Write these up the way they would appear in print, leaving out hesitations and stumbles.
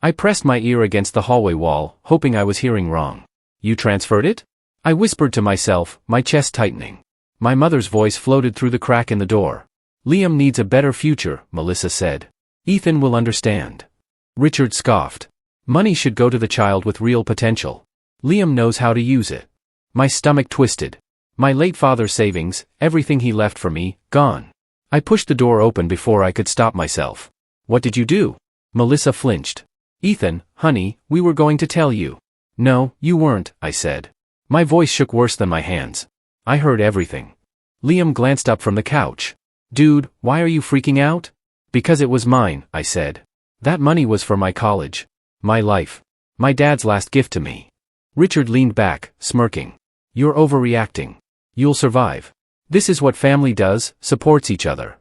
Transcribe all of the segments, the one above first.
I pressed my ear against the hallway wall, hoping I was hearing wrong. You transferred it? I whispered to myself, my chest tightening. My mother's voice floated through the crack in the door. Liam needs a better future, Melissa said. Ethan will understand. Richard scoffed. Money should go to the child with real potential. Liam knows how to use it. My stomach twisted. My late father's savings, everything he left for me, gone. I pushed the door open before I could stop myself. What did you do? Melissa flinched. Ethan, honey, we were going to tell you. No, you weren't, I said. My voice shook worse than my hands. I heard everything. Liam glanced up from the couch. Dude, why are you freaking out? Because it was mine, I said. That money was for my college. My life. My dad's last gift to me. Richard leaned back, smirking. You're overreacting. You'll survive. This is what family does, supports each other.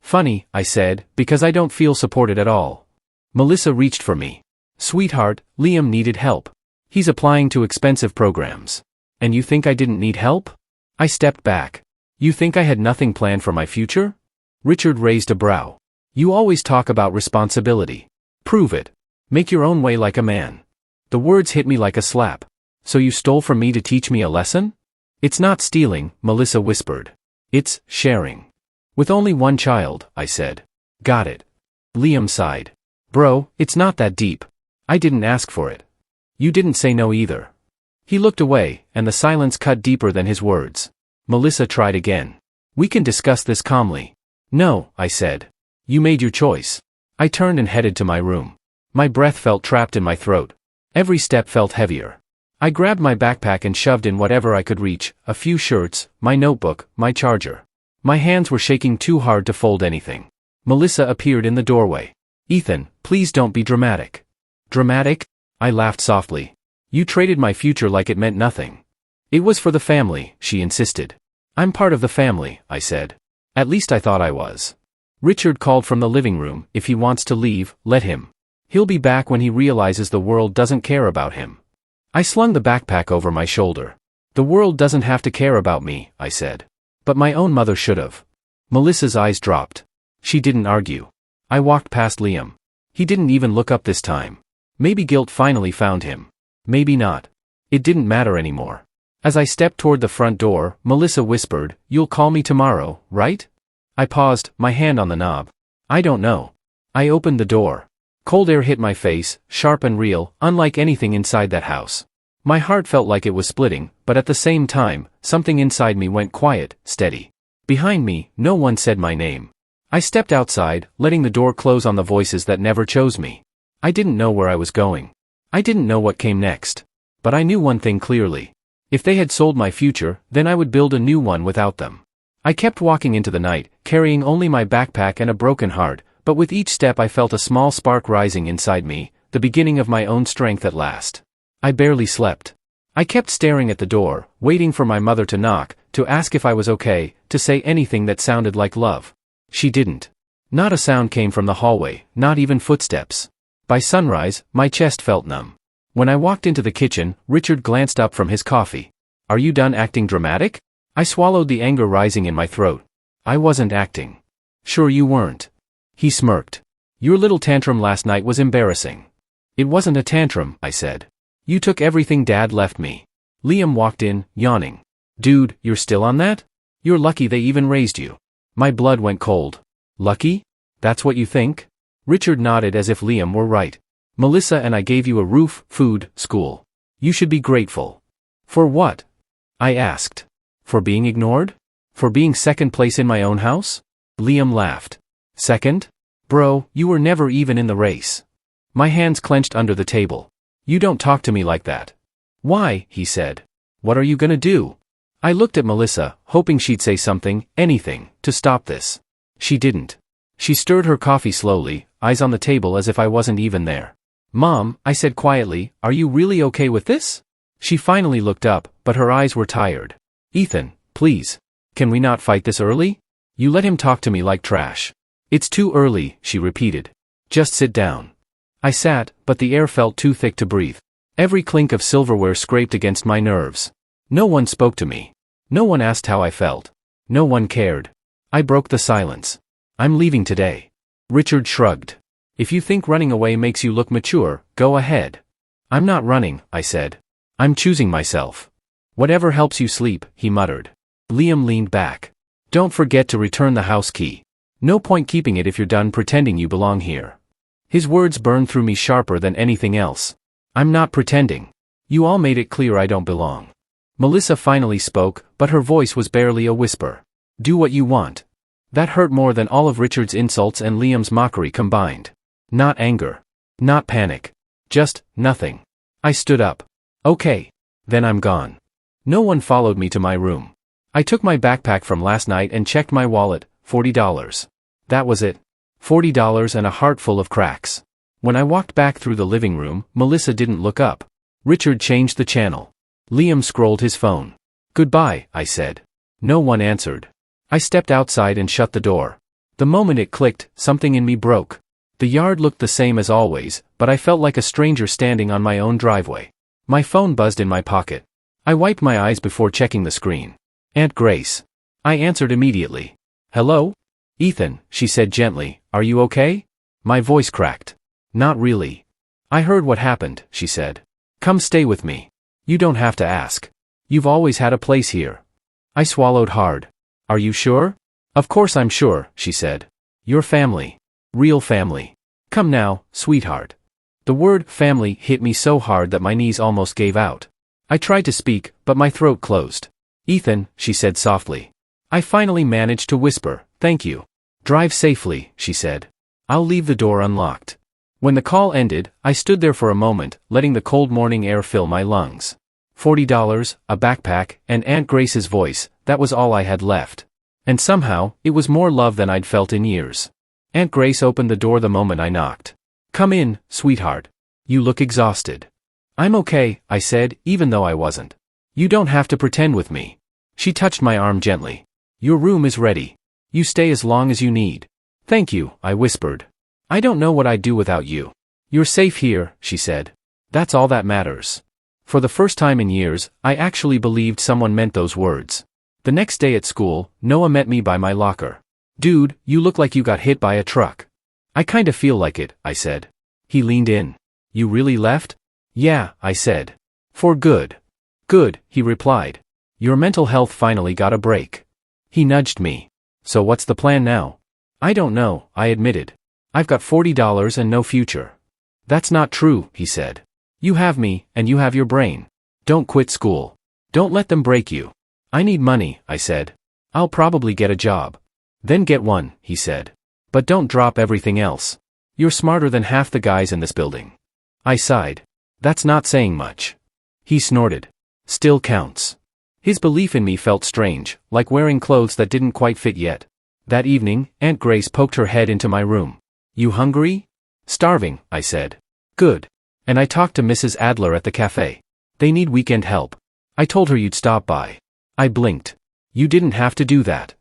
Funny, I said, because I don't feel supported at all. Melissa reached for me. Sweetheart, Liam needed help. He's applying to expensive programs. And you think I didn't need help? I stepped back. You think I had nothing planned for my future? Richard raised a brow. You always talk about responsibility. Prove it. Make your own way like a man. The words hit me like a slap. So you stole from me to teach me a lesson? It's not stealing, Melissa whispered. It's sharing. With only one child, I said. Got it. Liam sighed. Bro, it's not that deep. I didn't ask for it. You didn't say no either. He looked away, and the silence cut deeper than his words. Melissa tried again. We can discuss this calmly. No, I said. You made your choice. I turned and headed to my room. My breath felt trapped in my throat. Every step felt heavier. I grabbed my backpack and shoved in whatever I could reach, a few shirts, my notebook, my charger. My hands were shaking too hard to fold anything. Melissa appeared in the doorway. Ethan, please don't be dramatic. Dramatic? I laughed softly. You traded my future like it meant nothing. It was for the family, she insisted. I'm part of the family, I said. At least I thought I was. Richard called from the living room. If he wants to leave, let him. He'll be back when he realizes the world doesn't care about him. I slung the backpack over my shoulder. The world doesn't have to care about me, I said. But my own mother should have. Melissa's eyes dropped. She didn't argue. I walked past Liam. He didn't even look up this time. Maybe guilt finally found him. Maybe not. It didn't matter anymore. As I stepped toward the front door, Melissa whispered, You'll call me tomorrow, right? I paused, my hand on the knob. I don't know. I opened the door. Cold air hit my face, sharp and real, unlike anything inside that house. My heart felt like it was splitting, but at the same time, something inside me went quiet, steady. Behind me, no one said my name. I stepped outside, letting the door close on the voices that never chose me. I didn't know where I was going. I didn't know what came next. But I knew one thing clearly. If they had sold my future, then I would build a new one without them. I kept walking into the night, carrying only my backpack and a broken heart, but with each step I felt a small spark rising inside me, the beginning of my own strength at last. I barely slept. I kept staring at the door, waiting for my mother to knock, to ask if I was okay, to say anything that sounded like love. She didn't. Not a sound came from the hallway, not even footsteps. By sunrise, my chest felt numb. When I walked into the kitchen, Richard glanced up from his coffee. Are you done acting dramatic? I swallowed the anger rising in my throat. I wasn't acting. Sure you weren't. He smirked. Your little tantrum last night was embarrassing. It wasn't a tantrum, I said. You took everything Dad left me. Liam walked in, yawning. Dude, you're still on that? You're lucky they even raised you. My blood went cold. Lucky? That's what you think? Richard nodded as if Liam were right. Melissa and I gave you a roof, food, school. You should be grateful. For what? I asked. For being ignored? For being second place in my own house? Liam laughed. Second? Bro, you were never even in the race. My hands clenched under the table. You don't talk to me like that. Why? He said. What are you gonna do? I looked at Melissa, hoping she'd say something, anything, to stop this. She didn't. She stirred her coffee slowly, eyes on the table as if I wasn't even there. Mom, I said quietly, are you really okay with this? She finally looked up, but her eyes were tired. Ethan, please. Can we not fight this early? You let him talk to me like trash. It's too early, she repeated. Just sit down. I sat, but the air felt too thick to breathe. Every clink of silverware scraped against my nerves. No one spoke to me. No one asked how I felt. No one cared. I broke the silence. I'm leaving today. Richard shrugged. If you think running away makes you look mature, go ahead. I'm not running, I said. I'm choosing myself. Whatever helps you sleep, he muttered. Liam leaned back. Don't forget to return the house key. No point keeping it if you're done pretending you belong here. His words burned through me sharper than anything else. I'm not pretending. You all made it clear I don't belong. Melissa finally spoke, but her voice was barely a whisper. Do what you want. That hurt more than all of Richard's insults and Liam's mockery combined. Not anger. Not panic. Just, nothing. I stood up. Okay. Then I'm gone. No one followed me to my room. I took my backpack from last night and checked my wallet, $40. That was it. $40 and a heart full of cracks. When I walked back through the living room, Melissa didn't look up. Richard changed the channel. Liam scrolled his phone. Goodbye, I said. No one answered. I stepped outside and shut the door. The moment it clicked, something in me broke. The yard looked the same as always, but I felt like a stranger standing on my own driveway. My phone buzzed in my pocket. I wiped my eyes before checking the screen. Aunt Grace. I answered immediately. Hello? Ethan, she said gently, are you okay? My voice cracked. Not really. I heard what happened, she said. Come stay with me. You don't have to ask. You've always had a place here. I swallowed hard. Are you sure? Of course I'm sure, she said. Your family. Real family. Come now, sweetheart. The word family hit me so hard that my knees almost gave out. I tried to speak, but my throat closed. Ethan, she said softly. I finally managed to whisper, thank you. Drive safely, she said. I'll leave the door unlocked. When the call ended, I stood there for a moment, letting the cold morning air fill my lungs. $40, a backpack, and Aunt Grace's voice, that was all I had left. And somehow, it was more love than I'd felt in years. Aunt Grace opened the door the moment I knocked. Come in, sweetheart. You look exhausted. I'm okay, I said, even though I wasn't. You don't have to pretend with me. She touched my arm gently. Your room is ready. You stay as long as you need. Thank you, I whispered. I don't know what I'd do without you. You're safe here, she said. That's all that matters. For the first time in years, I actually believed someone meant those words. The next day at school, Noah met me by my locker. Dude, you look like you got hit by a truck. I kinda feel like it, I said. He leaned in. You really left? Yeah, I said. For good. Good, he replied. Your mental health finally got a break. He nudged me. So what's the plan now? I don't know, I admitted. I've got $40 and no future. That's not true, he said. You have me, and you have your brain. Don't quit school. Don't let them break you. I need money, I said. I'll probably get a job. Then get one, he said. But don't drop everything else. You're smarter than half the guys in this building. I sighed. That's not saying much. He snorted. Still counts. His belief in me felt strange, like wearing clothes that didn't quite fit yet. That evening, Aunt Grace poked her head into my room. You hungry? Starving, I said. Good. And I talked to Mrs. Adler at the cafe. They need weekend help. I told her you'd stop by. I blinked. You didn't have to do that.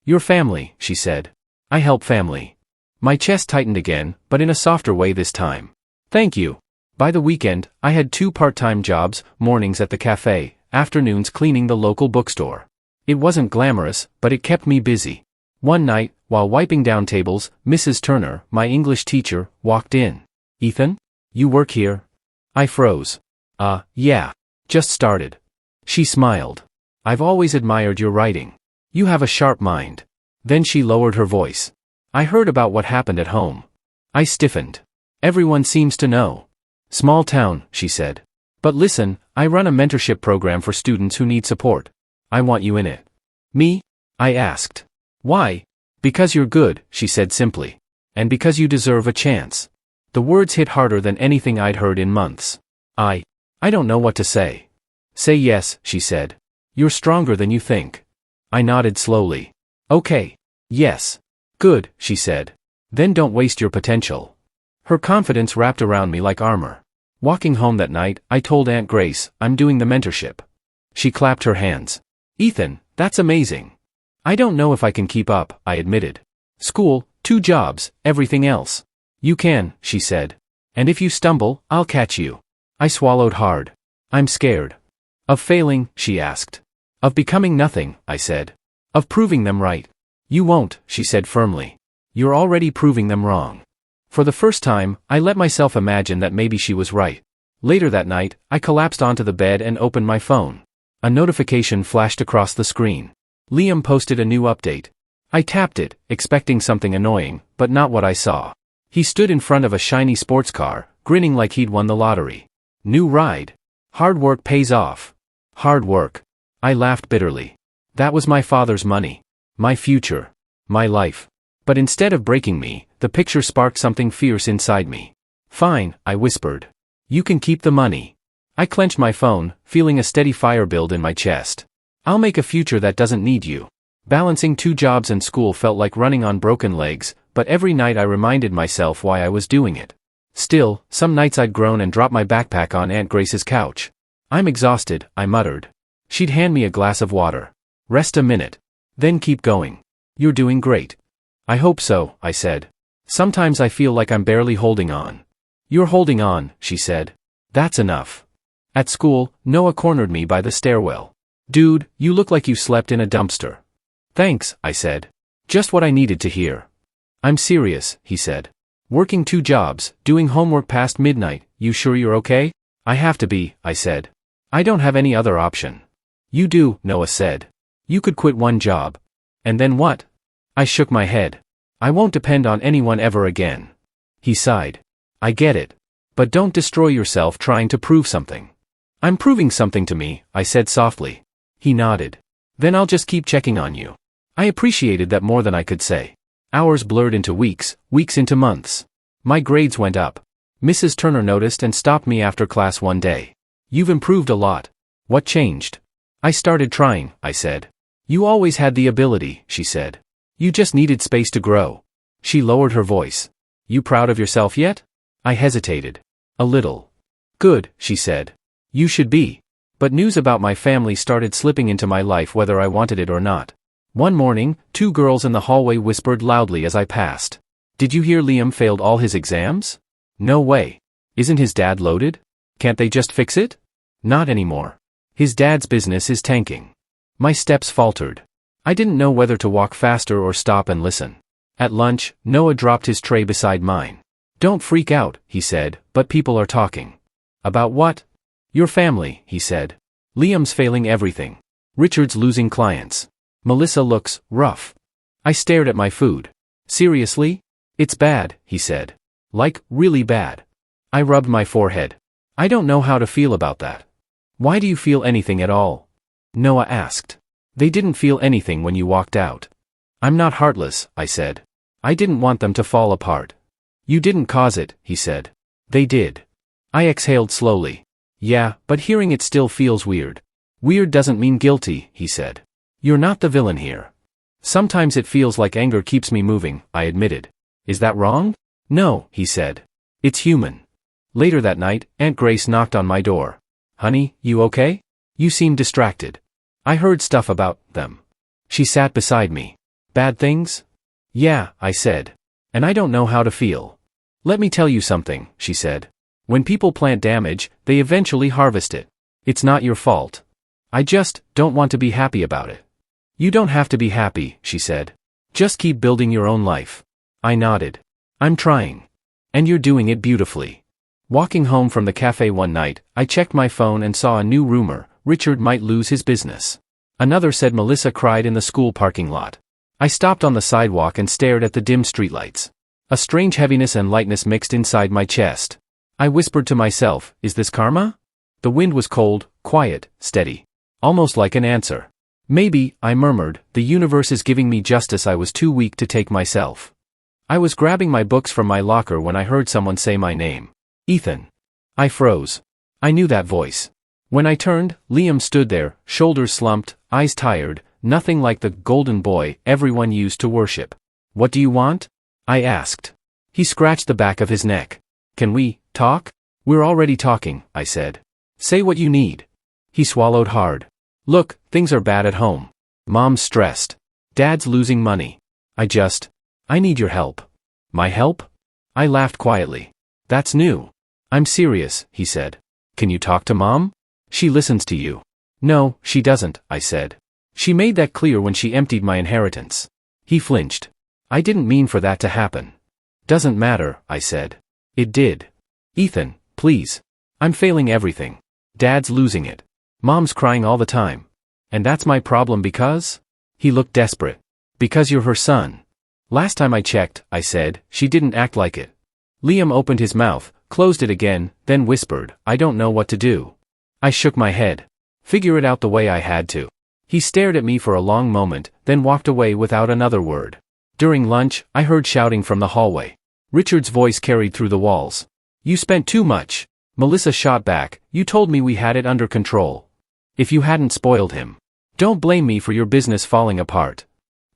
Your family, she said. I help family. My chest tightened again, but in a softer way this time. Thank you. By the weekend, I had 2 part-time jobs, mornings at the cafe, afternoons cleaning the local bookstore. It wasn't glamorous, but it kept me busy. One night, while wiping down tables, Mrs. Turner, my English teacher, walked in. Ethan? You work here? I froze. Yeah. Just started. She smiled. I've always admired your writing. You have a sharp mind. Then she lowered her voice. I heard about what happened at home. I stiffened. Everyone seems to know. Small town, she said. But listen, I run a mentorship program for students who need support. I want you in it. Me? I asked. Why? Because you're good, she said simply. And because you deserve a chance. The words hit harder than anything I'd heard in months. I don't know what to say. Say yes, she said. You're stronger than you think. I nodded slowly. Okay. Yes. Good, she said. Then don't waste your potential. Her confidence wrapped around me like armor. Walking home that night, I told Aunt Grace, I'm doing the mentorship. She clapped her hands. Ethan, that's amazing. I don't know if I can keep up, I admitted. School, 2 jobs, everything else. You can, she said. And if you stumble, I'll catch you. I swallowed hard. I'm scared. Of failing, she asked. Of becoming nothing, I said. Of proving them right. You won't, she said firmly. You're already proving them wrong. For the first time, I let myself imagine that maybe she was right. Later that night, I collapsed onto the bed and opened my phone. A notification flashed across the screen. Liam posted a new update. I tapped it, expecting something annoying, but not what I saw. He stood in front of a shiny sports car, grinning like he'd won the lottery. New ride. Hard work pays off. Hard work. I laughed bitterly. That was my father's money. My future. My life. But instead of breaking me, the picture sparked something fierce inside me. Fine, I whispered. You can keep the money. I clenched my phone, feeling a steady fire build in my chest. I'll make a future that doesn't need you. Balancing 2 jobs and school felt like running on broken legs, but every night I reminded myself why I was doing it. Still, some nights I'd groan and drop my backpack on Aunt Grace's couch. I'm exhausted, I muttered. She'd hand me a glass of water. Rest a minute. Then keep going. You're doing great. I hope so, I said. Sometimes I feel like I'm barely holding on. You're holding on, she said. That's enough. At school, Noah cornered me by the stairwell. Dude, you look like you slept in a dumpster. Thanks, I said. Just what I needed to hear. I'm serious, he said. Working 2 jobs, doing homework past midnight, you sure you're okay? I have to be, I said. I don't have any other option. You do, Noah said. You could quit 1 job. And then what? I shook my head. I won't depend on anyone ever again. He sighed. I get it. But don't destroy yourself trying to prove something. I'm proving something to me, I said softly. He nodded. Then I'll just keep checking on you. I appreciated that more than I could say. Hours blurred into weeks, weeks into months. My grades went up. Mrs. Turner noticed and stopped me after class one day. You've improved a lot. What changed? I started trying, I said. You always had the ability, she said. You just needed space to grow. She lowered her voice. You proud of yourself yet? I hesitated. A little. Good, she said. You should be. But news about my family started slipping into my life whether I wanted it or not. One morning, 2 girls in the hallway whispered loudly as I passed. Did you hear Liam failed all his exams? No way. Isn't his dad loaded? Can't they just fix it? Not anymore. His dad's business is tanking. My steps faltered. I didn't know whether to walk faster or stop and listen. At lunch, Noah dropped his tray beside mine. Don't freak out, he said, but people are talking. About what? Your family, he said. Liam's failing everything. Richard's losing clients. Melissa looks rough. I stared at my food. Seriously? It's bad, he said. Like, really bad. I rubbed my forehead. I don't know how to feel about that. Why do you feel anything at all? Noah asked. They didn't feel anything when you walked out. I'm not heartless, I said. I didn't want them to fall apart. You didn't cause it, he said. They did. I exhaled slowly. Yeah, but hearing it still feels weird. Weird doesn't mean guilty, he said. You're not the villain here. Sometimes it feels like anger keeps me moving, I admitted. Is that wrong? No, he said. It's human. Later that night, Aunt Grace knocked on my door. Honey, you okay? You seem distracted. I heard stuff about them. She sat beside me. Bad things? Yeah, I said. And I don't know how to feel. Let me tell you something, she said. When people plant damage, they eventually harvest it. It's not your fault. I just don't want to be happy about it. You don't have to be happy, she said. Just keep building your own life. I nodded. I'm trying. And you're doing it beautifully. Walking home from the cafe one night, I checked my phone and saw a new rumor: Richard might lose his business. Another said Melissa cried in the school parking lot. I stopped on the sidewalk and stared at the dim streetlights. A strange heaviness and lightness mixed inside my chest. I whispered to myself, is this karma? The wind was cold, quiet, steady. Almost like an answer. Maybe, I murmured, the universe is giving me justice I was too weak to take myself. I was grabbing my books from my locker when I heard someone say my name. Ethan. I froze. I knew that voice. When I turned, Liam stood there, shoulders slumped, eyes tired, nothing like the golden boy everyone used to worship. What do you want? I asked. He scratched the back of his neck. Can we talk? We're already talking, I said. Say what you need. He swallowed hard. Look, things are bad at home. Mom's stressed. Dad's losing money. I need your help. My help? I laughed quietly. That's new. I'm serious, he said. Can you talk to Mom? She listens to you. No, she doesn't, I said. She made that clear when she emptied my inheritance. He flinched. I didn't mean for that to happen. Doesn't matter, I said. It did. Ethan, please. I'm failing everything. Dad's losing it. Mom's crying all the time. And that's my problem because? He looked desperate. Because you're her son. Last time I checked, I said, she didn't act like it. Liam opened his mouth, closed it again, then whispered, I don't know what to do. I shook my head. Figure it out the way I had to. He stared at me for a long moment, then walked away without another word. During lunch, I heard shouting from the hallway. Richard's voice carried through the walls. You spent too much. Melissa shot back, you told me we had it under control. If you hadn't spoiled him. Don't blame me for your business falling apart.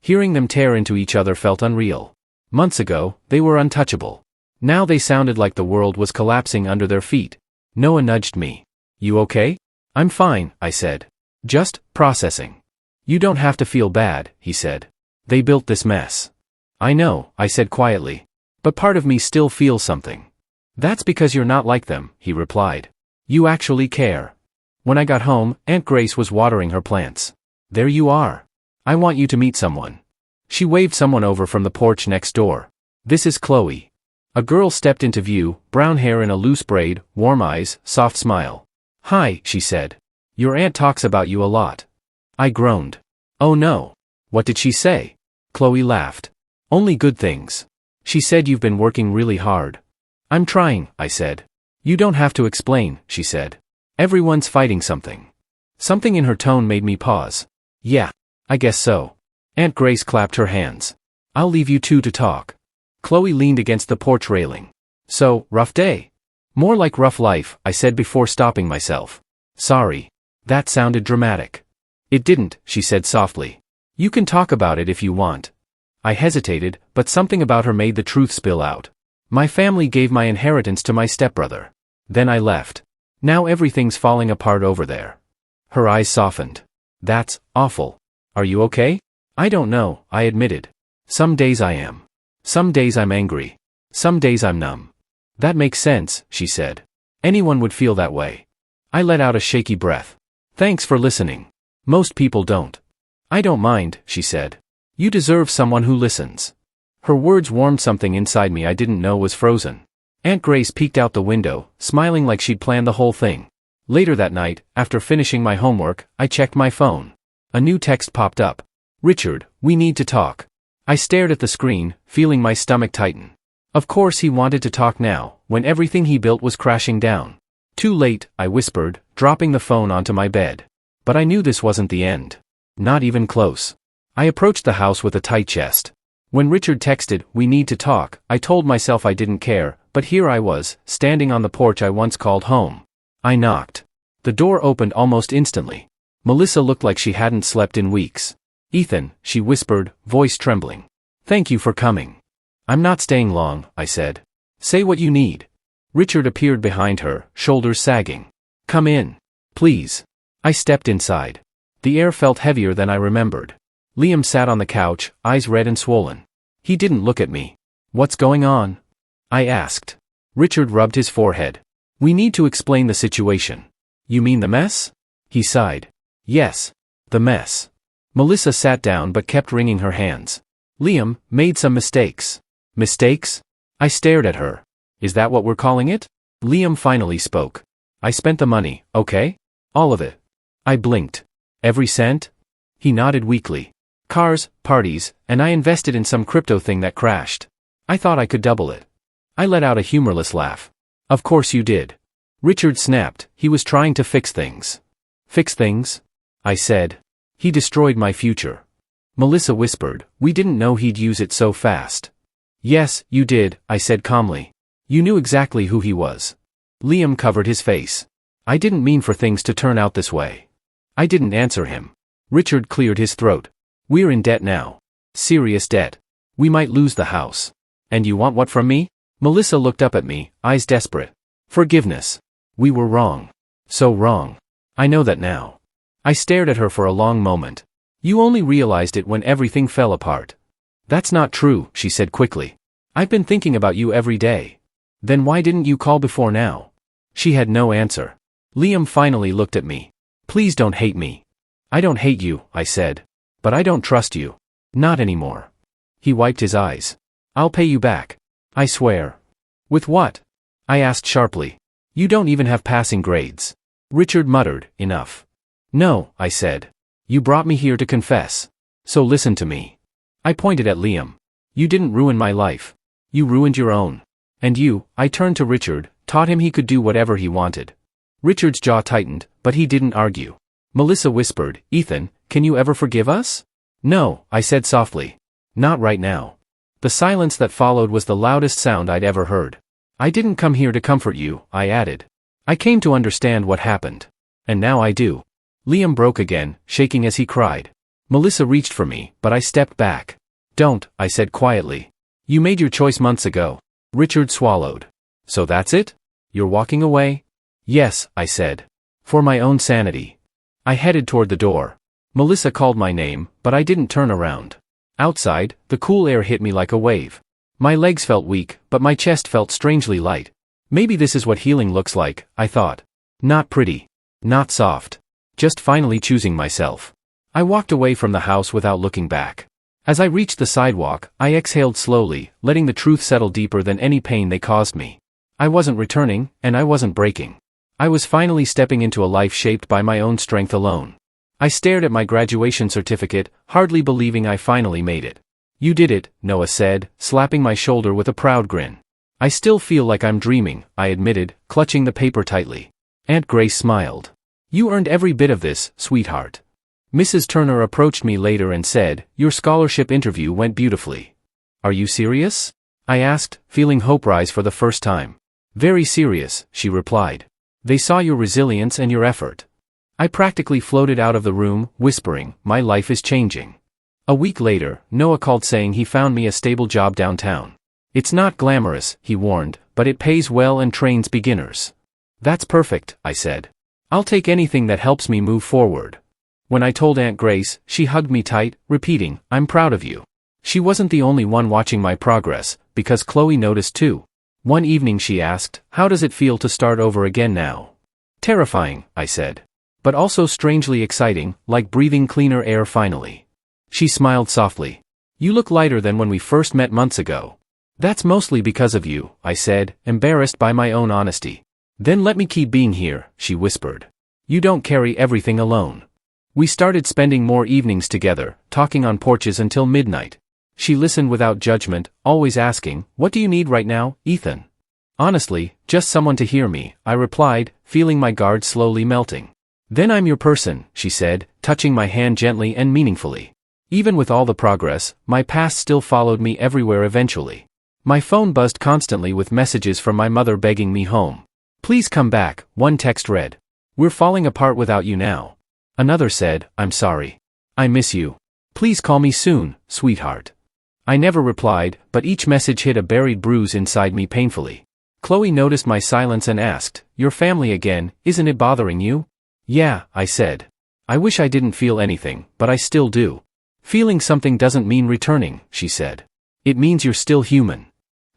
Hearing them tear into each other felt unreal. Months ago, they were untouchable. Now they sounded like the world was collapsing under their feet. Noah nudged me. You okay? I'm fine, I said. Just processing. You don't have to feel bad, he said. They built this mess. I know, I said quietly. But part of me still feels something. That's because you're not like them, he replied. You actually care. When I got home, Aunt Grace was watering her plants. There you are. I want you to meet someone. She waved someone over from the porch next door. This is Chloe. A girl stepped into view, brown hair in a loose braid, warm eyes, soft smile. Hi, she said. Your aunt talks about you a lot. I groaned. Oh no. What did she say? Chloe laughed. Only good things. She said you've been working really hard. I'm trying, I said. You don't have to explain, she said. Everyone's fighting something. Something in her tone made me pause. Yeah, I guess so. Aunt Grace clapped her hands. I'll leave you two to talk. Chloe leaned against the porch railing. So, rough day? More like rough life, I said before stopping myself. Sorry. That sounded dramatic. It didn't, she said softly. You can talk about it if you want. I hesitated, but something about her made the truth spill out. My family gave my inheritance to my stepbrother. Then I left. Now everything's falling apart over there. Her eyes softened. That's awful. Are you okay? I don't know, I admitted. Some days I am. Some days I'm angry. Some days I'm numb. That makes sense, she said. Anyone would feel that way. I let out a shaky breath. Thanks for listening. Most people don't. I don't mind, she said. You deserve someone who listens. Her words warmed something inside me I didn't know was frozen. Aunt Grace peeked out the window, smiling like she'd planned the whole thing. Later that night, after finishing my homework, I checked my phone. A new text popped up. Richard, we need to talk. I stared at the screen, feeling my stomach tighten. Of course he wanted to talk now, when everything he built was crashing down. Too late, I whispered, dropping the phone onto my bed. But I knew this wasn't the end. Not even close. I approached the house with a tight chest. When Richard texted, we need to talk, I told myself I didn't care, but here I was, standing on the porch I once called home. I knocked. The door opened almost instantly. Melissa looked like she hadn't slept in weeks. Ethan, she whispered, voice trembling. Thank you for coming. I'm not staying long, I said. Say what you need. Richard appeared behind her, shoulders sagging. Come in. Please. I stepped inside. The air felt heavier than I remembered. Liam sat on the couch, eyes red and swollen. He didn't look at me. What's going on? I asked. Richard rubbed his forehead. We need to explain the situation. You mean the mess? He sighed. Yes. The mess. Melissa sat down but kept wringing her hands. Liam made some mistakes. Mistakes? I stared at her. Is that what we're calling it? Liam finally spoke. I spent the money, okay? All of it. I blinked. Every cent? He nodded weakly. Cars, parties, and I invested in some crypto thing that crashed. I thought I could double it. I let out a humorless laugh. Of course you did. Richard snapped, he was trying to fix things. Fix things? I said. He destroyed my future. Melissa whispered, we didn't know he'd use it so fast. Yes, you did, I said calmly. You knew exactly who he was. Liam covered his face. I didn't mean for things to turn out this way. I didn't answer him. Richard cleared his throat. We're in debt now. Serious debt. We might lose the house. And you want what from me? Melissa looked up at me, eyes desperate. Forgiveness. We were wrong. So wrong. I know that now. I stared at her for a long moment. You only realized it when everything fell apart. That's not true, she said quickly. I've been thinking about you every day. Then why didn't you call before now? She had no answer. Liam finally looked at me. Please don't hate me. I don't hate you, I said. But I don't trust you. Not anymore. He wiped his eyes. I'll pay you back. I swear. With what? I asked sharply. You don't even have passing grades. Richard muttered, enough. No, I said. You brought me here to confess. So listen to me. I pointed at Liam. You didn't ruin my life. You ruined your own. And you, I turned to Richard, taught him he could do whatever he wanted. Richard's jaw tightened, but he didn't argue. Melissa whispered, Ethan, can you ever forgive us? No, I said softly. Not right now. The silence that followed was the loudest sound I'd ever heard. I didn't come here to comfort you, I added. I came to understand what happened. And now I do. Liam broke again, shaking as he cried. Melissa reached for me, but I stepped back. Don't, I said quietly. You made your choice months ago. Richard swallowed. So that's it? You're walking away? Yes, I said. For my own sanity. I headed toward the door. Melissa called my name, but I didn't turn around. Outside, the cool air hit me like a wave. My legs felt weak, but my chest felt strangely light. Maybe this is what healing looks like, I thought. Not pretty. Not soft. Just finally choosing myself. I walked away from the house without looking back. As I reached the sidewalk, I exhaled slowly, letting the truth settle deeper than any pain they caused me. I wasn't returning, and I wasn't breaking. I was finally stepping into a life shaped by my own strength alone. I stared at my graduation certificate, hardly believing I finally made it. You did it, Noah said, slapping my shoulder with a proud grin. I still feel like I'm dreaming, I admitted, clutching the paper tightly. Aunt Grace smiled. You earned every bit of this, sweetheart. Mrs. Turner approached me later and said, your scholarship interview went beautifully. Are you serious? I asked, feeling hope rise for the first time. Very serious, she replied. They saw your resilience and your effort. I practically floated out of the room, whispering, my life is changing. A week later, Noah called saying he found me a stable job downtown. It's not glamorous, he warned, but it pays well and trains beginners. That's perfect, I said. I'll take anything that helps me move forward. When I told Aunt Grace, she hugged me tight, repeating, I'm proud of you. She wasn't the only one watching my progress, because Chloe noticed too. One evening she asked, how does it feel to start over again now? Terrifying, I said. But also strangely exciting, like breathing cleaner air finally. She smiled softly. You look lighter than when we first met months ago. That's mostly because of you, I said, embarrassed by my own honesty. Then let me keep being here, she whispered. You don't carry everything alone. We started spending more evenings together, talking on porches until midnight. She listened without judgment, always asking, what do you need right now, Ethan? Honestly, just someone to hear me, I replied, feeling my guard slowly melting. Then I'm your person, she said, touching my hand gently and meaningfully. Even with all the progress, my past still followed me everywhere eventually. My phone buzzed constantly with messages from my mother begging me home. Please come back, one text read. We're falling apart without you now. Another said, I'm sorry. I miss you. Please call me soon, sweetheart. I never replied, but each message hit a buried bruise inside me painfully. Chloe noticed my silence and asked, your family again, isn't it bothering you? Yeah, I said. I wish I didn't feel anything, but I still do. Feeling something doesn't mean returning, she said. It means you're still human.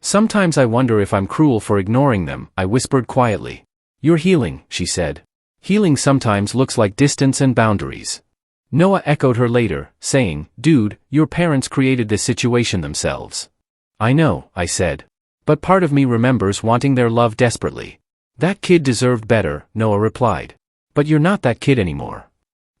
Sometimes I wonder if I'm cruel for ignoring them, I whispered quietly. You're healing, she said. Healing sometimes looks like distance and boundaries. Noah echoed her later, saying, dude, your parents created this situation themselves. I know, I said. But part of me remembers wanting their love desperately. That kid deserved better, Noah replied. But you're not that kid anymore.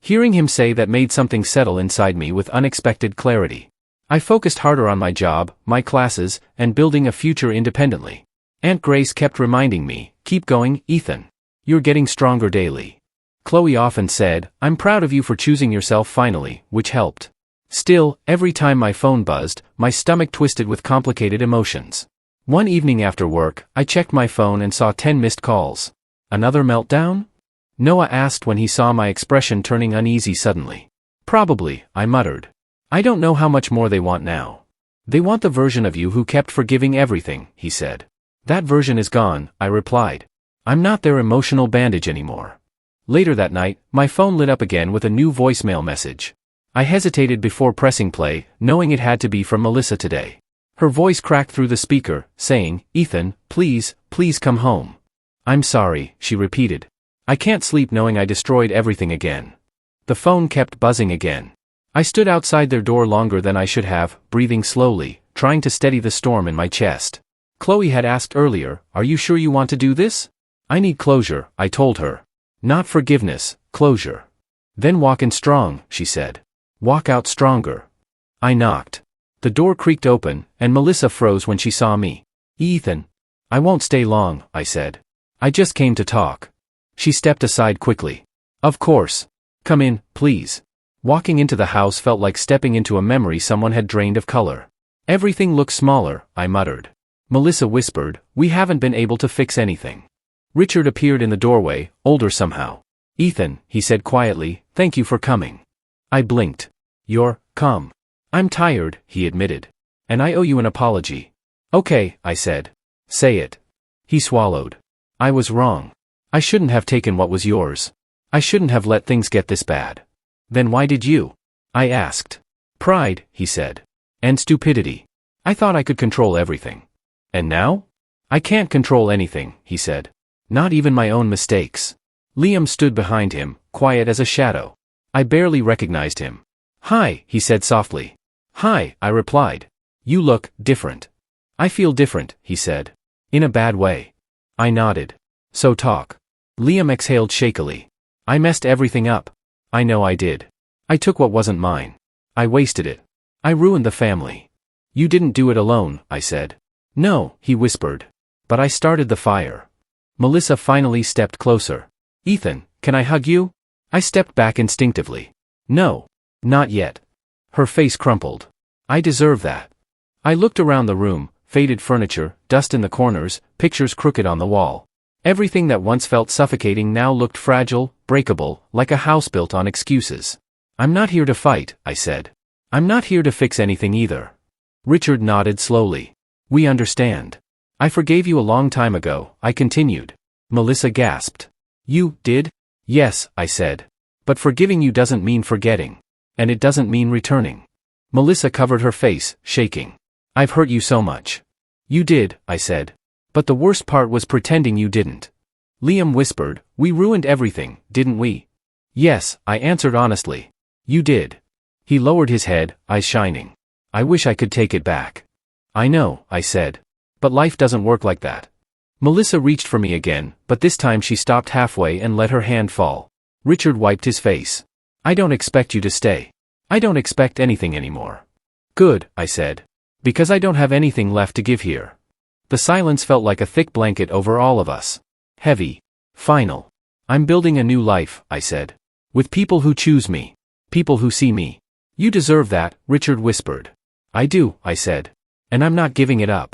Hearing him say that made something settle inside me with unexpected clarity. I focused harder on my job, my classes, and building a future independently. Aunt Grace kept reminding me, keep going, Ethan. You're getting stronger daily. Chloe often said, I'm proud of you for choosing yourself finally, which helped. Still, every time my phone buzzed, my stomach twisted with complicated emotions. One evening after work, I checked my phone and saw 10 missed calls. Another meltdown? Noah asked when he saw my expression turning uneasy suddenly. Probably, I muttered. I don't know how much more they want now. They want the version of you who kept forgiving everything, he said. That version is gone, I replied. I'm not their emotional bandage anymore. Later that night, my phone lit up again with a new voicemail message. I hesitated before pressing play, knowing it had to be from Melissa today. Her voice cracked through the speaker, saying, Ethan, please come home. I'm sorry, she repeated. I can't sleep knowing I destroyed everything again. The phone kept buzzing again. I stood outside their door longer than I should have, breathing slowly, trying to steady the storm in my chest. Chloe had asked earlier, "Are you sure you want to do this?" "I need closure," I told her. "Not forgiveness, closure." "Then walk in strong," she said. "Walk out stronger." I knocked. The door creaked open, and Melissa froze when she saw me. "Ethan." "I won't stay long," I said. "I just came to talk." She stepped aside quickly. "Of course. Come in, please." Walking into the house felt like stepping into a memory someone had drained of color. "Everything looks smaller," I muttered. Melissa whispered, "We haven't been able to fix anything." Richard appeared in the doorway, older somehow. "Ethan," he said quietly, "thank you for coming." I blinked. "You're calm." "I'm tired," he admitted. "And I owe you an apology." "Okay," I said. "Say it." He swallowed. "I was wrong. I shouldn't have taken what was yours. I shouldn't have let things get this bad." "Then why did you?" I asked. "Pride," he said. "And stupidity. I thought I could control everything." "And now?" "I can't control anything," he said. "Not even my own mistakes." Liam stood behind him, quiet as a shadow. I barely recognized him. "Hi," he said softly. "Hi," I replied. "You look different." "I feel different," he said. "In a bad way." I nodded. "So talk." Liam exhaled shakily. "I messed everything up. I know I did. I took what wasn't mine. I wasted it. I ruined the family." "You didn't do it alone," I said. "No," he whispered. "But I started the fire." Melissa finally stepped closer. "Ethan, can I hug you?" I stepped back instinctively. "No. Not yet." Her face crumpled. "I deserve that." I looked around the room, faded furniture, dust in the corners, pictures crooked on the wall. Everything that once felt suffocating now looked fragile, breakable, like a house built on excuses. "I'm not here to fight," I said. "I'm not here to fix anything either." Richard nodded slowly. "We understand. I forgave you a long time ago," I continued. Melissa gasped. "You did?" "Yes," I said. "But forgiving you doesn't mean forgetting. And it doesn't mean returning." Melissa covered her face, shaking. "I've hurt you so much." "You did," I said. "But the worst part was pretending you didn't." Liam whispered, "We ruined everything, didn't we?" "Yes," I answered honestly. "You did." He lowered his head, eyes shining. "I wish I could take it back." "I know," I said. "But life doesn't work like that." Melissa reached for me again, but this time she stopped halfway and let her hand fall. Richard wiped his face. "I don't expect you to stay. I don't expect anything anymore." "Good," I said. "Because I don't have anything left to give here." The silence felt like a thick blanket over all of us. Heavy. Final. "I'm building a new life," I said. "With people who choose me. People who see me." "You deserve that," Richard whispered. "I do," I said. "And I'm not giving it up."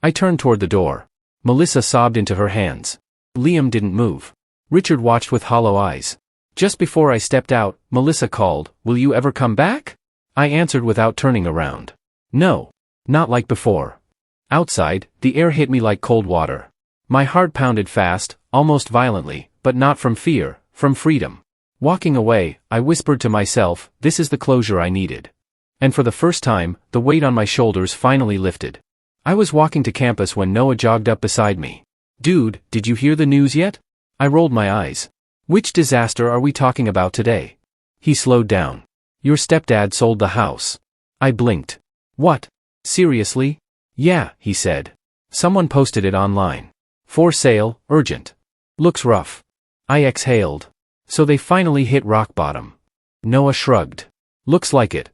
I turned toward the door. Melissa sobbed into her hands. Liam didn't move. Richard watched with hollow eyes. Just before I stepped out, Melissa called, "Will you ever come back?" I answered without turning around. "No. Not like before." Outside, the air hit me like cold water. My heart pounded fast, almost violently, but not from fear, from freedom. Walking away, I whispered to myself, "This is the closure I needed." And for the first time, the weight on my shoulders finally lifted. I was walking to campus when Noah jogged up beside me. "Dude, did you hear the news yet?" I rolled my eyes. "Which disaster are we talking about today?" He slowed down. "Your stepdad sold the house." I blinked. "What? Seriously?" "Yeah," he said. "Someone posted it online. For sale, urgent. Looks rough." I exhaled. So they finally hit rock bottom. Noah shrugged. "Looks like it."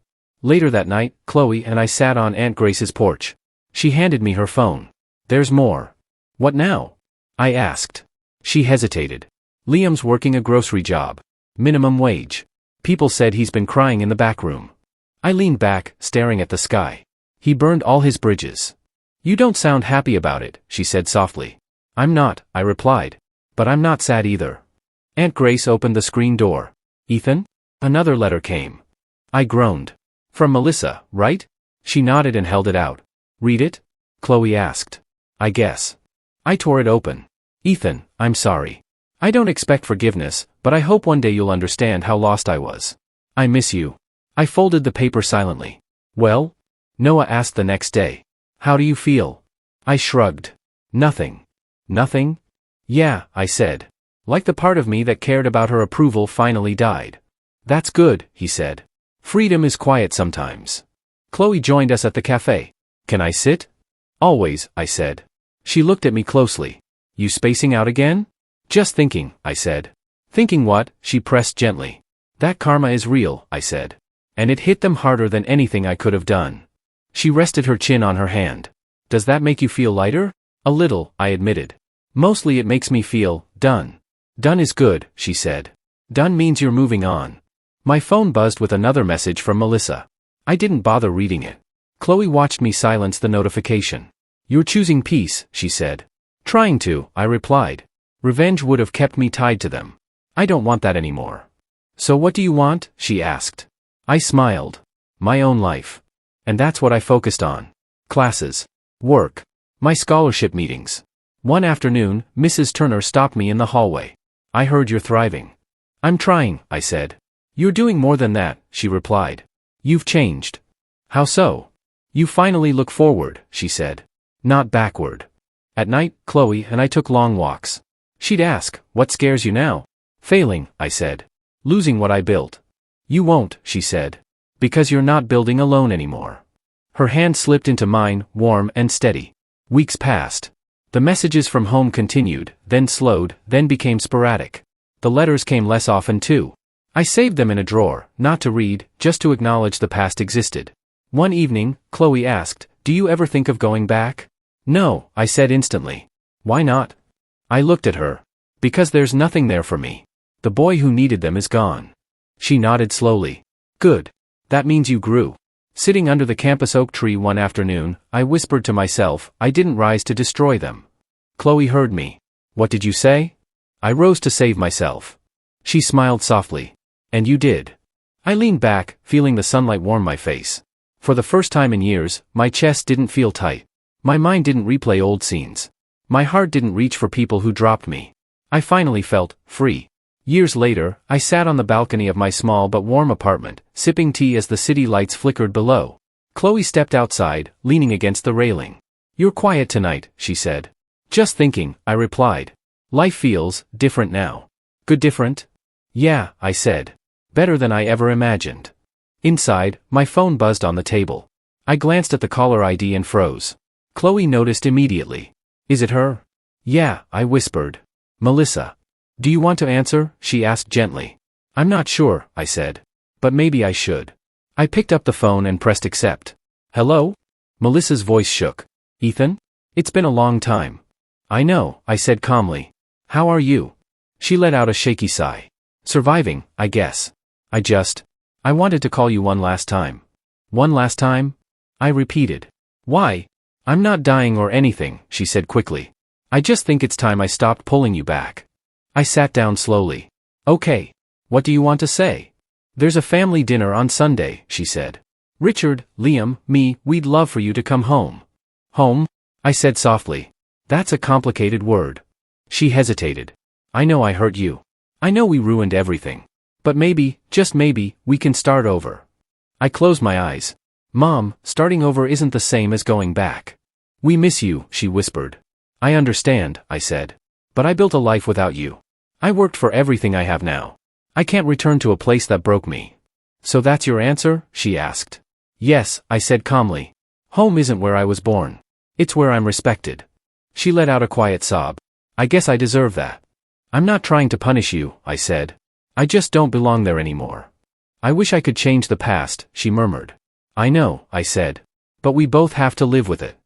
Later that night, Chloe and I sat on Aunt Grace's porch. She handed me her phone. "There's more." "What now?" I asked. She hesitated. "Liam's working a grocery job. Minimum wage. People said he's been crying in the back room." I leaned back, staring at the sky. "He burned all his bridges." "You don't sound happy about it," she said softly. "I'm not," I replied. "But I'm not sad either." Aunt Grace opened the screen door. "Ethan?" Another letter came. I groaned. "From Melissa, right?" She nodded and held it out. "Read it?" Chloe asked. "I guess." I tore it open. "Ethan, I'm sorry. I don't expect forgiveness, but I hope one day you'll understand how lost I was. I miss you." I folded the paper silently. "Well?" Noah asked the next day. "How do you feel?" I shrugged. "Nothing." "Nothing?" "Yeah," I said. Like the part of me that cared about her approval finally died. "That's good," he said. "Freedom is quiet sometimes." Chloe joined us at the cafe. "Can I sit?" "Always," I said. She looked at me closely. You spacing out again? Just thinking, I said. Thinking what? She pressed gently. That karma is real, I said. And it hit them harder than anything I could have done. She rested her chin on her hand. Does that make you feel lighter? A little, I admitted. Mostly it makes me feel done. Done is good, she said. Done means you're moving on. My phone buzzed with another message from Melissa. I didn't bother reading it. Chloe watched me silence the notification. You're choosing peace, she said. Trying to, I replied. Revenge would have kept me tied to them. I don't want that anymore. So what do you want? She asked. I smiled. My own life. And that's what I focused on. Classes. Work. My scholarship meetings. One afternoon, Mrs. Turner stopped me in the hallway. I heard you're thriving. I'm trying, I said. You're doing more than that, she replied. You've changed. How so? You finally look forward, she said. Not backward. At night, Chloe and I took long walks. She'd ask, what scares you now? Failing, I said. Losing what I built. You won't, she said. Because you're not building alone anymore. Her hand slipped into mine, warm and steady. Weeks passed. The messages from home continued, then slowed, then became sporadic. The letters came less often too. I saved them in a drawer, not to read, just to acknowledge the past existed. One evening, Chloe asked, do you ever think of going back? No, I said instantly. Why not? I looked at her. Because there's nothing there for me. The boy who needed them is gone. She nodded slowly. Good. That means you grew. Sitting under the campus oak tree one afternoon, I whispered to myself, I didn't rise to destroy them. Chloe heard me. What did you say? I rose to save myself. She smiled softly. And you did. I leaned back, feeling the sunlight warm my face. For the first time in years, my chest didn't feel tight. My mind didn't replay old scenes. My heart didn't reach for people who dropped me. I finally felt free. Years later, I sat on the balcony of my small but warm apartment, sipping tea as the city lights flickered below. Chloe stepped outside, leaning against the railing. You're quiet tonight, she said. Just thinking, I replied. Life feels different now. Good different? Yeah, I said. Better than I ever imagined. Inside, my phone buzzed on the table. I glanced at the caller ID and froze. Chloe noticed immediately. Is it her? Yeah, I whispered. Melissa. Do you want to answer? She asked gently. I'm not sure, I said. But maybe I should. I picked up the phone and pressed accept. Hello? Melissa's voice shook. Ethan? It's been a long time. I know, I said calmly. How are you? She let out a shaky sigh. Surviving, I guess. I wanted to call you one last time. One last time? I repeated. Why? I'm not dying or anything, she said quickly. I just think it's time I stopped pulling you back. I sat down slowly. Okay. What do you want to say? There's a family dinner on Sunday, she said. Richard, Liam, me, we'd love for you to come home. Home? I said softly. That's a complicated word. She hesitated. I know I hurt you. I know we ruined everything. But maybe, just maybe, we can start over. I closed my eyes. Mom, starting over isn't the same as going back. We miss you, she whispered. I understand, I said. But I built a life without you. I worked for everything I have now. I can't return to a place that broke me. So that's your answer? She asked. Yes, I said calmly. Home isn't where I was born. It's where I'm respected. She let out a quiet sob. I guess I deserve that. I'm not trying to punish you, I said. I just don't belong there anymore. I wish I could change the past, she murmured. I know, I said. But we both have to live with it.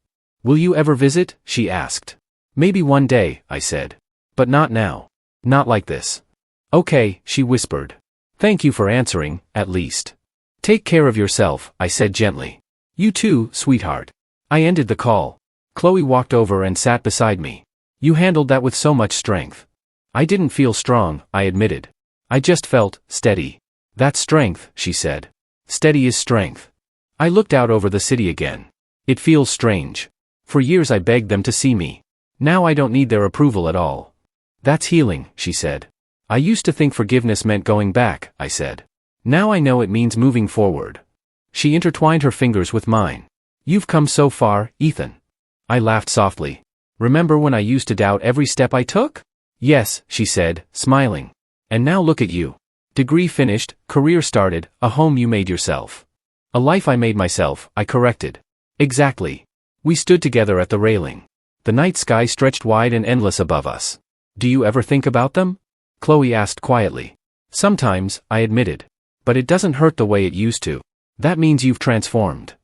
Will you ever visit? She asked. Maybe one day, I said. But not now. Not like this. Okay, she whispered. Thank you for answering, at least. Take care of yourself, I said gently. You too, sweetheart. I ended the call. Chloe walked over and sat beside me. You handled that with so much strength. I didn't feel strong, I admitted. I just felt steady. That's strength, she said. Steady is strength. I looked out over the city again. It feels strange. For years I begged them to see me. Now I don't need their approval at all. That's healing, she said. I used to think forgiveness meant going back, I said. Now I know it means moving forward. She intertwined her fingers with mine. You've come so far, Ethan. I laughed softly. Remember when I used to doubt every step I took? Yes, she said, smiling. And now look at you. Degree finished, career started, a home you made yourself. A life I made myself, I corrected. Exactly. We stood together at the railing. The night sky stretched wide and endless above us. Do you ever think about them? Chloe asked quietly. Sometimes, I admitted. But it doesn't hurt the way it used to. That means you've transformed.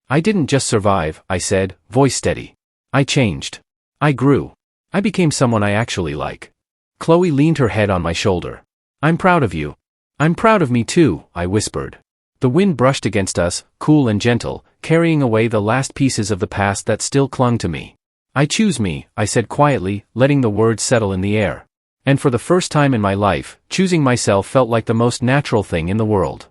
I didn't just survive, I said, voice steady. I changed. I grew. I became someone I actually like. Chloe leaned her head on my shoulder. I'm proud of you. I'm proud of me too, I whispered. The wind brushed against us, cool and gentle, carrying away the last pieces of the past that still clung to me. I choose me, I said quietly, letting the words settle in the air. And for the first time in my life, choosing myself felt like the most natural thing in the world.